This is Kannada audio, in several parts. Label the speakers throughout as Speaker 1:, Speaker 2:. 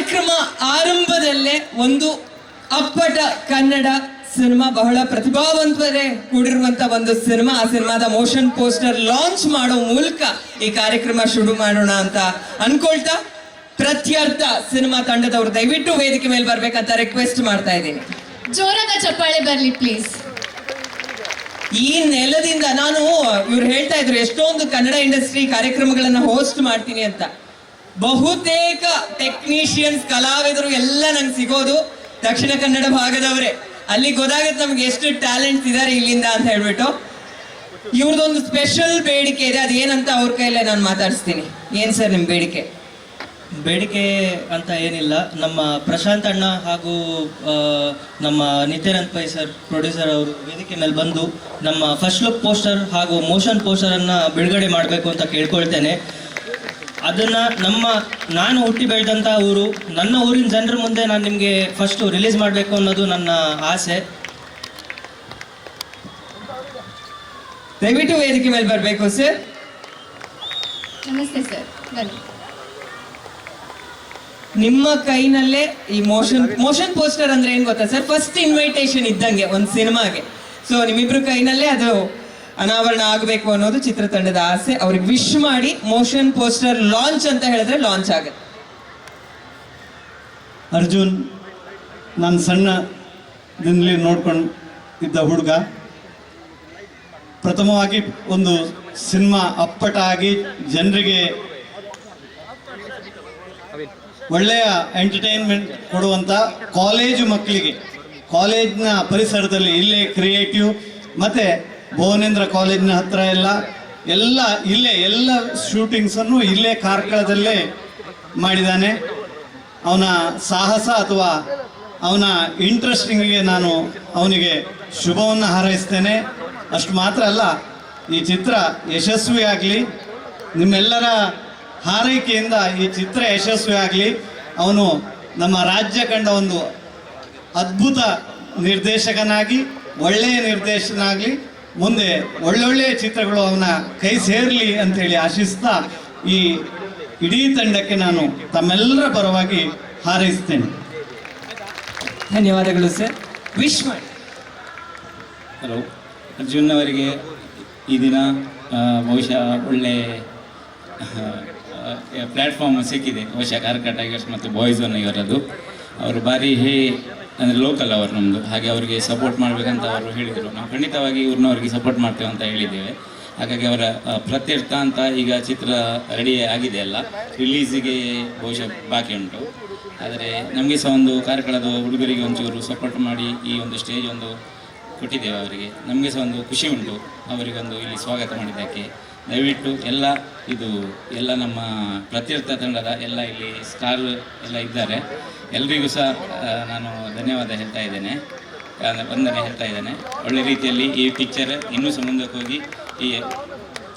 Speaker 1: ಕಾರ್ಯಕ್ರಮ ಆರಂಭದಲ್ಲೇ ಒಂದು ಅಪ್ಪಟ ಕನ್ನಡ ಸಿನಿಮಾ, ಬಹಳ ಪ್ರತಿಭಾವಂತರೇ ಕೂಡಿರುವಂತ ಒಂದು ಸಿನಿಮಾ, ಆ ಸಿನಿಮಾದ ಮೋಷನ್ ಪೋಸ್ಟರ್ ಲಾಂಚ್ ಮಾಡೋ ಮೂಲಕ ಈ ಕಾರ್ಯಕ್ರಮ ಶುರು ಮಾಡೋಣ ಅಂತ ಅನ್ಕೊಳ್ತಾ, ಪ್ರತ್ಯರ್ಥ ಸಿನಿಮಾ ತಂಡದವರು ದಯವಿಟ್ಟು ವೇದಿಕೆ ಮೇಲೆ ಬರ್ಬೇಕಂತ ರಿಕ್ವೆಸ್ಟ್ ಮಾಡ್ತಾ ಇದ್ದೀನಿ.
Speaker 2: ಜೋರಾದ ಚಪ್ಪಾಳೆ ಬರ್ಲಿ ಪ್ಲೀಸ್.
Speaker 1: ಈ ನೆಲದಿಂದ ಇವ್ರು ಹೇಳ್ತಾ ಇದ್ರು ಎಷ್ಟೊಂದು ಕನ್ನಡ ಇಂಡಸ್ಟ್ರಿ ಕಾರ್ಯಕ್ರಮಗಳನ್ನ ಹೋಸ್ಟ್ ಮಾಡ್ತೀನಿ ಅಂತ. ಬಹುತೇಕ ಟೆಕ್ನಿಷಿಯನ್ಸ್, ಕಲಾವಿದರು ಎಲ್ಲ ನಂಗೆ ಸಿಗೋದು ದಕ್ಷಿಣ ಕನ್ನಡ ಭಾಗದವರೇ. ಅಲ್ಲಿ ಗೊತ್ತಾಗುತ್ತೆ ನಮ್ಗೆ ಎಷ್ಟು ಟ್ಯಾಲೆಂಟ್ಸ್ ಇದಾರೆ ಇಲ್ಲಿಂದ ಅಂತ ಹೇಳ್ಬಿಟ್ಟು. ಇವ್ರದೊಂದು ಸ್ಪೆಷಲ್ ಬೇಡಿಕೆ ಇದೆ, ಅದೇನಂತ ಅವ್ರ ಕೈಯಲ್ಲೇ ನಾನು ಮಾತಾಡಿಸ್ತೀನಿ. ಏನ್ ಸರ್ ನಿಮ್ ಬೇಡಿಕೆ?
Speaker 3: ಬೇಡಿಕೆ ಅಂತ ಏನಿಲ್ಲ, ನಮ್ಮ ಪ್ರಶಾಂತ್ ಅಣ್ಣ ಹಾಗೂ ನಮ್ಮ ನಿತ್ಯಾನಂದ್ ಪೈ ಸರ್ ಪ್ರೊಡ್ಯೂಸರ್ ಅವರು ವೇದಿಕೆ ಮೇಲೆ ಬಂದು ನಮ್ಮ ಫಸ್ಟ್ ಲುಕ್ ಪೋಸ್ಟರ್ ಹಾಗೂ ಮೋಷನ್ ಪೋಸ್ಟರನ್ನು ಬಿಡುಗಡೆ ಮಾಡಬೇಕು ಅಂತ ಕೇಳ್ಕೊಳ್ತೇನೆ. ಅದನ್ನು ನಾನು ಹುಟ್ಟಿ ಬೆಳೆದಂಥ ಊರು, ನನ್ನ ಊರಿನ ಜನರ ಮುಂದೆ ನಾನು ನಿಮಗೆ ಫಸ್ಟು ರಿಲೀಸ್ ಮಾಡಬೇಕು ಅನ್ನೋದು ನನ್ನ ಆಸೆ.
Speaker 1: ದಯವಿಟ್ಟು ವೇದಿಕೆ ಮೇಲೆ ಬರಬೇಕು ಸರ್.
Speaker 2: ನಮಸ್ತೆ ಸರ್, ಬನ್ನಿ.
Speaker 1: ನಿಮ್ಮ ಕೈನಲ್ಲೇ ಈ ಮೋಷನ್ ಪೋಸ್ಟರ್ ಅಂದ್ರೆ ಏನ್ ಗೊತ್ತಾ ಸರ್? ಫಸ್ಟ್ ಇನ್ವೈಟೇಷನ್ ಇದ್ದಂಗೆ ಒಂದು ಸಿನಿಮಾಗೆ. ಸೊ ನಿಮ್ಮಿಬ್ರು ಕೈನಲ್ಲೇ ಅದು ಅನಾವರಣ ಆಗಬೇಕು ಅನ್ನೋದು ಚಿತ್ರತಂಡದ ಆಸೆ. ಅವ್ರಿಗೆ ವಿಶ್ ಮಾಡಿ ಮೋಷನ್ ಪೋಸ್ಟರ್ ಲಾಂಚ್ ಅಂತ ಹೇಳಿದ್ರೆ ಲಾಂಚ್ ಆಗುತ್ತೆ.
Speaker 4: ಅರ್ಜುನ್, ನಾನು ಸಣ್ಣದಿಂದಲೇ ನೋಡ್ಕೊಂಡು ಇದ್ದ ಹುಡುಗ. ಪ್ರಥಮವಾಗಿ ಒಂದು ಸಿನಿಮಾ ಅಪ್ಪಟ ಆಗಿ ಜನರಿಗೆ ಒಳ್ಳೆಯ ಎಂಟರ್ಟೈನ್ಮೆಂಟ್ ಕೊಡುವಂಥ ಕಾಲೇಜು ಮಕ್ಕಳಿಗೆ, ಕಾಲೇಜಿನ ಪರಿಸರದಲ್ಲಿ ಇಲ್ಲೇ ಕ್ರಿಯೇಟಿವ್ ಮತ್ತು ಭುವನೇಂದ್ರ ಕಾಲೇಜಿನ ಹತ್ತಿರ ಎಲ್ಲ ಇಲ್ಲೇ ಎಲ್ಲ ಶೂಟಿಂಗ್ಸನ್ನು ಇಲ್ಲೇ ಕಾರ್ಕಳದಲ್ಲೇ ಮಾಡಿದ್ದಾನೆ. ಅವನ ಸಾಹಸ ಅಥವಾ ಅವನ ಇಂಟ್ರೆಸ್ಟಿಂಗಿಗೆ ನಾನು ಅವನಿಗೆ ಶುಭವನ್ನು ಹಾರೈಸ್ತೇನೆ. ಅಷ್ಟು ಮಾತ್ರ ಅಲ್ಲ, ಈ ಚಿತ್ರ ಯಶಸ್ವಿಯಾಗಲಿ, ನಿಮ್ಮೆಲ್ಲರ ಹಾರೈಕೆಯಿಂದ ಈ ಚಿತ್ರ ಯಶಸ್ವಿ ಆಗಲಿ. ಅವನು ನಮ್ಮ ರಾಜ್ಯ ಕಂಡ ಒಂದು ಅದ್ಭುತ ನಿರ್ದೇಶಕನಾಗಿ, ಒಳ್ಳೆಯ ನಿರ್ದೇಶಕನಾಗಲಿ, ಮುಂದೆ ಒಳ್ಳೊಳ್ಳೆಯ ಚಿತ್ರಗಳು ಅವನ ಕೈ ಸೇರಲಿ ಅಂತೇಳಿ ಆಶಿಸ್ತಾ ಈ ಇಡೀ ತಂಡಕ್ಕೆ ನಾನು ತಮ್ಮೆಲ್ಲರ ಪರವಾಗಿ ಹಾರೈಸ್ತೇನೆ.
Speaker 1: ಧನ್ಯವಾದಗಳು ಸರ್. ವಿಶ್ ಮಾಡಿ.
Speaker 5: ಹಲೋ, ಅರ್ಜುನ್ ಅವರಿಗೆ ಈ ದಿನ ಬಹುಶಃ ಒಳ್ಳೆ ಪ್ಲ್ಯಾಟ್ಫಾರ್ಮ್ ಸಿಕ್ಕಿದೆ. ಬಹುಶಃ ಕಾರ್ಕಳ ಟೈಗರ್ಸ್ ಮತ್ತು ಬಾಯ್ಸ್ ಒನ್ ಇವರದ್ದು. ಅವರು ಭಾರಿ ಅಂದರೆ ಲೋಕಲ್ ಅವರು ನಮ್ಮದು, ಹಾಗೆ ಅವರಿಗೆ ಸಪೋರ್ಟ್ ಮಾಡಬೇಕಂತ ಅವರು ಹೇಳಿದರು. ನಾವು ಖಂಡಿತವಾಗಿ ಇವ್ರನ್ನವ್ರಿಗೆ ಸಪೋರ್ಟ್ ಮಾಡ್ತೇವೆ ಅಂತ ಹೇಳಿದ್ದೇವೆ. ಹಾಗಾಗಿ ಅವರ ಪ್ರತ್ಯರ್ಥ ಅಂತ ಈಗ ಚಿತ್ರ ರೆಡಿ ಆಗಿದೆ, ಎಲ್ಲ ರಿಲೀಸಿಗೆ ಬಹುಶಃ ಬಾಕಿ ಉಂಟು. ಆದರೆ ನಮಗೆ ಸಹ ಒಂದು ಕಾರ್ಕಳದ ಹುಡುಗರಿಗೆ ಒಂಚೂರು ಸಪೋರ್ಟ್ ಮಾಡಿ ಈ ಒಂದು ಸ್ಟೇಜ್ ಒಂದು ಕೊಟ್ಟಿದ್ದೇವೆ ಅವರಿಗೆ. ನಮಗೆ ಸಹ ಒಂದು ಖುಷಿ ಉಂಟು ಅವರಿಗೊಂದು ಇಲ್ಲಿ ಸ್ವಾಗತ ಮಾಡಿದ್ದಕ್ಕೆ. ದಯವಿಟ್ಟು ಎಲ್ಲ ನಮ್ಮ ಪ್ರತ್ಯರ್ಥ ತಂಡದ ಎಲ್ಲ ಇಲ್ಲಿ ಸ್ಟಾರ್ ಎಲ್ಲ ಇದ್ದಾರೆ, ಎಲ್ರಿಗೂ ಸಹ ನಾನು ಧನ್ಯವಾದ ಹೇಳ್ತಾ ಇದ್ದೇನೆ, ವಂದನೆ ಹೇಳ್ತಾ ಇದ್ದೇನೆ. ಒಳ್ಳೆ ರೀತಿಯಲ್ಲಿ ಈ ಪಿಕ್ಚರ್ ಇನ್ನೂ ಸಹ ಮುಂದಕ್ಕೆ ಹೋಗಿ ಈ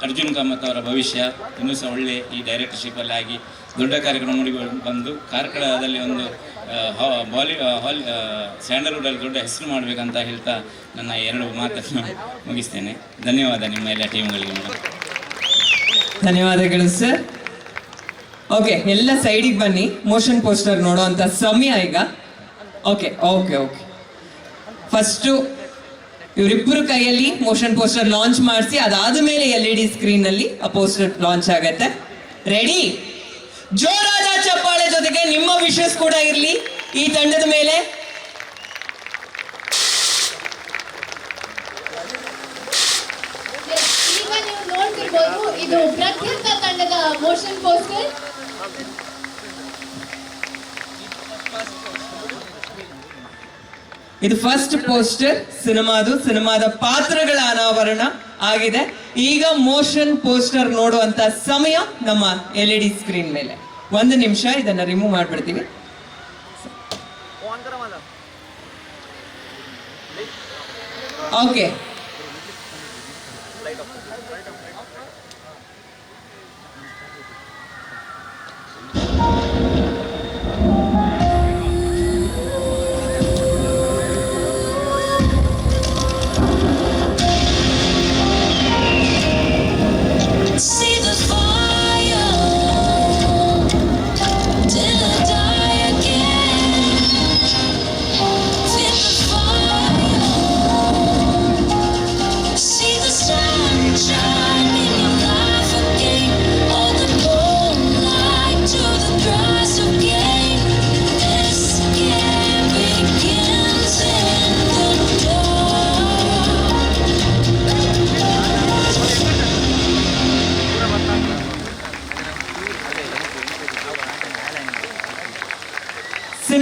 Speaker 5: ಅರ್ಜುನ್ ಕಾಮತ್ ಅವರ ಭವಿಷ್ಯ ಇನ್ನೂ ಸಹ ಒಳ್ಳೆ ಈ ಡೈರೆಕ್ಟರ್ಶಿಪ್ಪಲ್ಲಿ ಆಗಿ ದೊಡ್ಡ ಕಾರ್ಯಕ್ರಮ ಮೂಡಿ ಬಂದು ಕಾರ್ಕಳದಲ್ಲಿ ಒಂದು ಸ್ಯಾಂಡಲ್ವುಡಲ್ಲಿ ದೊಡ್ಡ ಹೆಸರು ಮಾಡಬೇಕಂತ ಹೇಳ್ತಾ ನನ್ನ 2 ಮಾತನ್ನು ಮುಗಿಸ್ತೇನೆ. ಧನ್ಯವಾದ ನಿಮ್ಮ ಎಲ್ಲ ಟೀಮ್ಗಳಿಗೆ.
Speaker 1: ಧನ್ಯವಾದಗಳು ಸರ್. ಓಕೆ, ಎಲ್ಲ ಸೈಡಿಗೆ ಬನ್ನಿ. ಮೋಷನ್ ಪೋಸ್ಟರ್ ನೋಡುವಂತ ಸಮಯ ಈಗ. ಓಕೆ ಓಕೆ ಓಕೆ ಫಸ್ಟು ಇವರಿಬ್ಬರು ಕೈಯಲ್ಲಿ ಮೋಷನ್ ಪೋಸ್ಟರ್ ಲಾಂಚ್ ಮಾಡಿಸಿ, ಅದಾದ ಮೇಲೆ LED ಸ್ಕ್ರೀನ್ ನಲ್ಲಿ ಆ ಪೋಸ್ಟರ್ ಲಾಂಚ್ ಆಗತ್ತೆ. ರೆಡಿ? ಜೋರಾದ ಚಪ್ಪಾಳೆ ಜೊತೆಗೆ ನಿಮ್ಮ ವಿಶಸ್ ಕೂಡ ಇರಲಿ ಈ ತಂಡದ ಮೇಲೆ.
Speaker 2: ಈಗ ನೀವು ನೋಡ್ತಿರ್ಬೋದು, ಇದು ಪ್ರತ್ಯರ್ಥ ತಂಡದ ಮೋಷನ್ ಪೋಸ್ಟರ್.
Speaker 1: ಇದು ಫಸ್ಟ್ ಪೋಸ್ಟರ್ ಸಿನಿಮಾದ ಪಾತ್ರಗಳ ಅನಾವರಣ ಆಗಿದೆ. ಈಗ ಮೋಷನ್ ಪೋಸ್ಟರ್ ನೋಡುವಂತ ಸಮಯ ನಮ್ಮ LED ಸ್ಕ್ರೀನ್ ಮೇಲೆ. 1 ನಿಮಿಷ ಇದನ್ನ ರಿಮೂವ್ ಮಾಡ್ಬಿಡ್ತೀವಿ. Okay,
Speaker 6: See the fire till I die.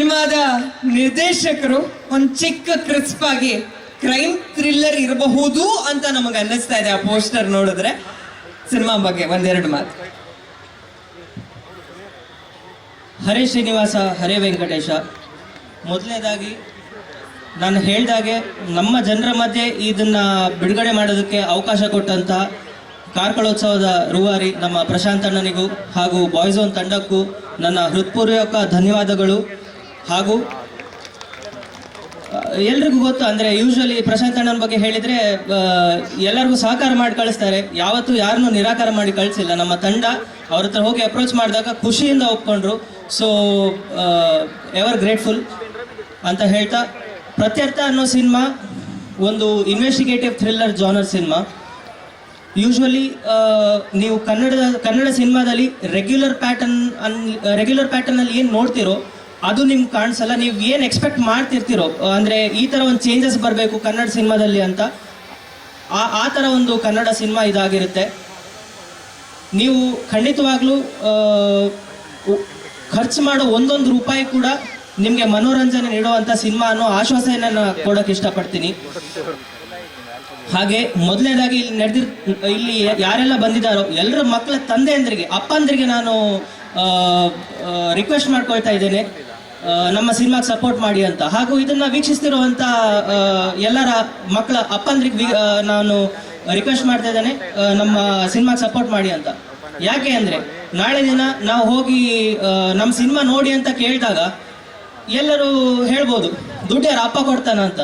Speaker 1: ಸಿನಿಮಾದ ನಿರ್ದೇಶಕರು ಒಂದು ಚಿಕ್ಕ ಕ್ರಿಸ್ಪ್ ಆಗಿ ಕ್ರೈಮ್ ಥ್ರಿಲ್ಲರ್ ಇರಬಹುದು ಅಂತ ನಮಗೆ ಅನ್ನಿಸ್ತಾ ಇದೆ ಆ ಪೋಸ್ಟರ್ ನೋಡಿದ್ರೆ. ಸಿನಿಮಾ ಬಗ್ಗೆ ಒಂದೆರಡು ಮಾತು.
Speaker 3: ಹರೇ ಶ್ರೀನಿವಾಸ ಹರೇ ವೆಂಕಟೇಶ. ಮೊದಲನೇದಾಗಿ ನಾನು ಹೇಳ್ದಾಗೆ ನಮ್ಮ ಜನರ ಮಧ್ಯೆ ಇದನ್ನ ಬಿಡುಗಡೆ ಮಾಡೋದಕ್ಕೆ ಅವಕಾಶ ಕೊಟ್ಟಂತ ಕಾರ್ಕಳೋತ್ಸವದ ರೂವಾರಿ ನಮ್ಮ ಪ್ರಶಾಂತ್ ಅಣ್ಣನಿಗೂ ಹಾಗೂ ಬಾಯ್ಸ್ ಓನ್ ತಂಡಕ್ಕೂ ನನ್ನ ಹೃತ್ಪೂರ್ವಕ ಧನ್ಯವಾದಗಳು. ಹಾಗೂ ಎಲ್ರಿಗೂ ಗೊತ್ತು, ಅಂದರೆ ಯೂಶ್ವಲಿ ಪ್ರಶಾಂತ್ ಅಣ್ಣನ ಬಗ್ಗೆ ಹೇಳಿದರೆ ಎಲ್ಲರಿಗೂ ಸಹಕಾರ ಮಾಡಿ ಕಳಿಸ್ತಾರೆ, ಯಾವತ್ತೂ ಯಾರನ್ನೂ ನಿರಾಕಾರ ಮಾಡಿ ಕಳಿಸಿಲ್ಲ. ನಮ್ಮ ತಂಡ ಅವ್ರ ಹತ್ರ ಹೋಗಿ ಅಪ್ರೋಚ್ ಮಾಡಿದಾಗ ಖುಷಿಯಿಂದ ಒಪ್ಕೊಂಡ್ರು. ಸೊ ಎವರ್ ಗ್ರೇಟ್ಫುಲ್ ಅಂತ ಹೇಳ್ತಾ, ಪ್ರತ್ಯರ್ಥ ಅನ್ನೋ ಸಿನಿಮಾ ಒಂದು investigative thriller genre cinema. Usually ನೀವು ಕನ್ನಡ ಸಿನಿಮಾದಲ್ಲಿ ರೆಗ್ಯುಲರ್ ಪ್ಯಾಟರ್ನಲ್ಲಿ ಏನು ನೋಡ್ತಿರೋ ಅದು ನಿಮ್ಗೆ ಕಾಣಿಸಲ್ಲ. ನೀವು ಏನು ಎಕ್ಸ್ಪೆಕ್ಟ್ ಮಾಡ್ತಿರ್ತೀರೋ, ಅಂದರೆ ಈ ಥರ ಒಂದು ಚೇಂಜಸ್ ಬರಬೇಕು ಕನ್ನಡ ಸಿನಿಮಾದಲ್ಲಿ ಅಂತ, ಆ ಥರ ಒಂದು ಕನ್ನಡ ಸಿನಿಮಾ ಇದಾಗಿರುತ್ತೆ. ನೀವು ಖಂಡಿತವಾಗ್ಲೂ ಖರ್ಚು ಮಾಡೋ ಒಂದೊಂದು ರೂಪಾಯಿ ಕೂಡ ನಿಮಗೆ ಮನೋರಂಜನೆ ನೀಡುವಂಥ ಸಿನಿಮಾ ಅನ್ನೋ ಆಶ್ವಾಸನೆಯನ್ನು ಕೊಡೋಕೆ ಇಷ್ಟಪಡ್ತೀನಿ. ಹಾಗೆ ಮೊದಲನೇದಾಗಿ ಇಲ್ಲಿ ಯಾರೆಲ್ಲ ಬಂದಿದ್ದಾರೋ ಎಲ್ಲರ ಮಕ್ಕಳ ತಂದೆಯಂದ್ರಿಗೆ, ಅಪ್ಪಂದ್ರಿಗೆ ನಾನು ರಿಕ್ವೆಸ್ಟ್ ಮಾಡ್ಕೊಳ್ತಾ ಇದ್ದೇನೆ, ನಮ್ಮ ಸಿನಿಮಾಗೆ ಸಪೋರ್ಟ್ ಮಾಡಿ ಅಂತ. ಹಾಗೂ ಇದನ್ನು ವೀಕ್ಷಿಸ್ತಿರುವಂಥ ಎಲ್ಲರ ಮಕ್ಕಳ ಅಪ್ಪಂದ್ರಿಗೆ ನಾನು ರಿಕ್ವೆಸ್ಟ್ ಮಾಡ್ತಾ ಇದ್ದೇನೆ, ನಮ್ಮ ಸಿನಿಮಾಗೆ ಸಪೋರ್ಟ್ ಮಾಡಿ ಅಂತ. ಯಾಕೆ ಅಂದರೆ ನಾಳೆ ದಿನ ನಾವು ಹೋಗಿ ನಮ್ಮ ಸಿನಿಮಾ ನೋಡಿ ಅಂತ ಕೇಳಿದಾಗ ಎಲ್ಲರೂ ಹೇಳ್ಬೋದು ದುಡ್ಡು ಯಾರು ಅಪ್ಪ ಕೊಡ್ತಾನ ಅಂತ.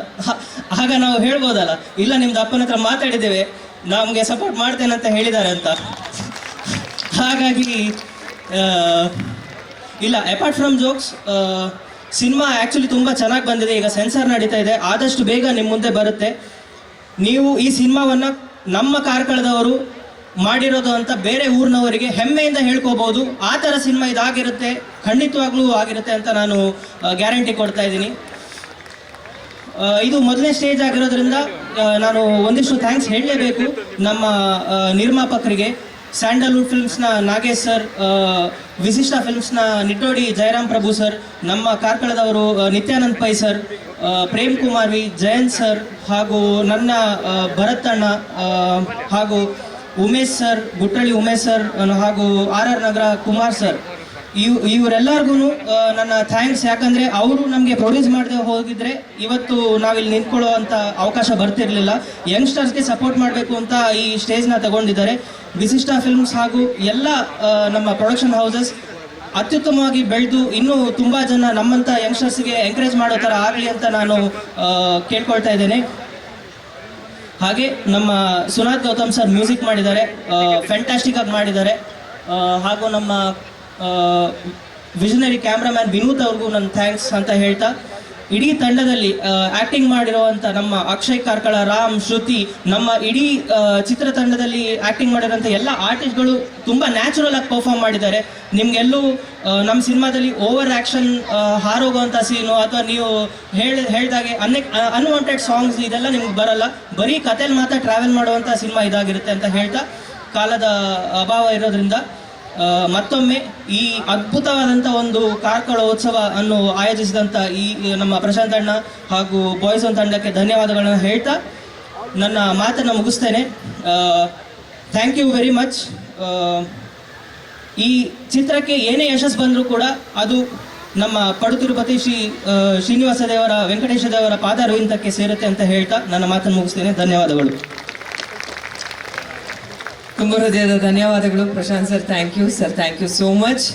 Speaker 3: ಆಗ ನಾವು ಹೇಳ್ಬೋದಲ್ಲ, ಇಲ್ಲ ನಿಮ್ದು ಅಪ್ಪನ ಹತ್ರ ಮಾತಾಡಿದ್ದೇವೆ, ನಮಗೆ ಸಪೋರ್ಟ್ ಮಾಡ್ತೇನೆ ಅಂತ ಹೇಳಿದ್ದಾರೆ ಅಂತ. ಹಾಗಾಗಿ ಇಲ್ಲ, apart from jokes, cinema actually ತುಂಬ ಚೆನ್ನಾಗಿ ಬಂದಿದೆ. ಈಗ ಸೆನ್ಸಾರ್ ನಡೀತಾ ಇದೆ, ಆದಷ್ಟು ಬೇಗ ನಿಮ್ಮ ಮುಂದೆ ಬರುತ್ತೆ. ನೀವು ಈ ಸಿನಿಮಾವನ್ನು ನಮ್ಮ ಕಾರ್ಕಳದವರು ಮಾಡಿರೋದು ಅಂತ ಬೇರೆ ಊರಿನವರಿಗೆ ಹೆಮ್ಮೆಯಿಂದ ಹೇಳ್ಕೋಬಹುದು. ಆ ಥರ ಸಿನಿಮಾ ಇದಾಗಿರುತ್ತೆ, ಖಂಡಿತವಾಗ್ಲೂ ಆಗಿರುತ್ತೆ ಅಂತ ನಾನು ಗ್ಯಾರಂಟಿ ಕೊಡ್ತಾ ಇದ್ದೀನಿ. ಇದು ಮೊದಲನೇ ಸ್ಟೇಜ್ ಆಗಿರೋದ್ರಿಂದ ನಾನು ಒಂದಿಷ್ಟು ಥ್ಯಾಂಕ್ಸ್ ಹೇಳಲೇಬೇಕು ನಮ್ಮ ನಿರ್ಮಾಪಕರಿಗೆ. ಸ್ಯಾಂಡಲ್ವುಡ್ ಫಿಲ್ಮ್ಸ್ನ ನಾಗೇಶ್ ಸರ್, ವಿಶಿಷ್ಟ ಫಿಲ್ಮ್ಸ್ನ ನಿಟ್ಟೋಡಿ ಜಯರಾಮ್ ಪ್ರಭು ಸರ್, ನಮ್ಮ ಕಾರ್ಕಳದವರು Nityanand Pai sir, Prem Kumar V, Jayant sir, ಹಾಗೂ ನನ್ನ ಭರತ್ ಅಣ್ಣ, ಹಾಗೂ ಉಮೇಶ್ ಸರ್, ಗುಟ್ಟಳ್ಳಿ ಉಮೇಶ್ ಸರ್, ಹಾಗೂ RR ನಗರ ಕುಮಾರ್ ಸರ್, ಇವರೆಲ್ಲರಿಗೂ ನನ್ನ ಥ್ಯಾಂಕ್ಸ್. ಯಾಕಂದರೆ ಅವರು ನಮಗೆ ಪ್ರೊಡ್ಯೂಸ್ ಮಾಡದೆ ಹೋಗಿದ್ರೆ ಇವತ್ತು ನಾವಿಲ್ಲಿ ನಿಂತ್ಕೊಳ್ಳುವಂಥ ಅವಕಾಶ ಬರ್ತಿರಲಿಲ್ಲ. ಯಂಗ್ಸ್ಟರ್ಸ್ಗೆ ಸಪೋರ್ಟ್ ಮಾಡಬೇಕು ಅಂತ ಈ ಸ್ಟೇಜ್ನ ತಗೊಂಡಿದ್ದಾರೆ. ವಿಶಿಷ್ಟ ಫಿಲ್ಮ್ಸ್ ಹಾಗೂ ಎಲ್ಲ ನಮ್ಮ ಪ್ರೊಡಕ್ಷನ್ ಹೌಸಸ್ ಅತ್ಯುತ್ತಮವಾಗಿ ಬೆಳೆದು ಇನ್ನೂ ತುಂಬ ಜನ ನಮ್ಮಂಥ ಯಂಗ್ಸ್ಟರ್ಸ್ಗೆ ಎಂಕರೇಜ್ ಮಾಡೋ ಥರ ಆಗಲಿ ಅಂತ ನಾನು ಕೇಳ್ಕೊಳ್ತಾ ಇದ್ದೇನೆ. ಹಾಗೆ ನಮ್ಮ ಸುನಾಥ್ ಗೌತಮ್ ಸರ್ ಮ್ಯೂಸಿಕ್ ಮಾಡಿದ್ದಾರೆ, ಫ್ಯಾಂಟಾಸ್ಟಿಕ್ ಆಗಿ ಮಾಡಿದ್ದಾರೆ. ಹಾಗೂ ನಮ್ಮ ವಿಷನರಿ ಕ್ಯಾಮ್ರಾಮ್ಯಾನ್ ವಿನೂತ್ ಅವ್ರಿಗೂ ನನ್ನ ಥ್ಯಾಂಕ್ಸ್ ಅಂತ ಹೇಳ್ತಾ, ಇಡೀ ತಂಡದಲ್ಲಿ ಆ್ಯಕ್ಟಿಂಗ್ ಮಾಡಿರುವಂಥ ನಮ್ಮ ಅಕ್ಷಯ್ ಕಾರ್ಕಳ, ರಾಮ್, ಶ್ರುತಿ, ನಮ್ಮ ಇಡೀ ಚಿತ್ರತಂಡದಲ್ಲಿ ಆ್ಯಕ್ಟಿಂಗ್ ಮಾಡಿರೋಂಥ ಎಲ್ಲ ಆರ್ಟಿಸ್ಟ್ಗಳು ತುಂಬ ನ್ಯಾಚುರಲ್ ಆಗಿ ಪರ್ಫಾರ್ಮ್ ಮಾಡಿದ್ದಾರೆ. ನಿಮಗೆಲ್ಲೂ ನಮ್ಮ ಸಿನಿಮಾದಲ್ಲಿ ಓವರ್ ಆ್ಯಕ್ಷನ್, ಹಾರೋಗುವಂಥ ಸೀನು ಅಥವಾ ನೀವು ಹೇಳ್ದಾಗೆ ಅನ್ವಾಂಟೆಡ್ ಸಾಂಗ್ಸ್ ಇದೆಲ್ಲ ನಿಮ್ಗೆ ಬರಲ್ಲ. ಬರೀ ಕಥೆಯಲ್ಲಿ ಮಾತ್ರ ಟ್ರಾವೆಲ್ ಮಾಡುವಂಥ ಸಿನಿಮಾ ಇದಾಗಿರುತ್ತೆ ಅಂತ ಹೇಳ್ತಾ, ಕಾಲದ ಅಭಾವ ಇರೋದ್ರಿಂದ ಮತ್ತೊಮ್ಮೆ ಈ ಅದ್ಭುತವಾದಂಥ ಒಂದು ಕಾರ್ಕಳೋತ್ಸವ ಅನ್ನು ಆಯೋಜಿಸಿದಂಥ ಈ ನಮ್ಮ ಪ್ರಶಾಂತ್ ಅಣ್ಣ ಹಾಗೂ ಬಾಯ್ಸ್ ಓನ್ ತಂಡಕ್ಕೆ ಧನ್ಯವಾದಗಳನ್ನು ಹೇಳ್ತಾ ನನ್ನ ಮಾತನ್ನು ಮುಗಿಸ್ತೇನೆ. Thank you very much. ಈ ಚಿತ್ರಕ್ಕೆ ಏನೇ ಯಶಸ್ಸು ಬಂದರೂ ಕೂಡ ಅದು ನಮ್ಮ ಪಡುತಿರುಪತಿ ಶ್ರೀನಿವಾಸ ದೇವರ, ವೆಂಕಟೇಶ ದೇವರ ಪಾದಾರವಿಂದಕ್ಕೆ ಸೇರುತ್ತೆ ಅಂತ ಹೇಳ್ತಾ ನನ್ನ ಮಾತನ್ನು ಮುಗಿಸ್ತೇನೆ. ಧನ್ಯವಾದಗಳು.
Speaker 1: ತುಂಬ ಹೃದಯದ ಧನ್ಯವಾದಗಳು Prashant sir. Thank you sir, thank you so much.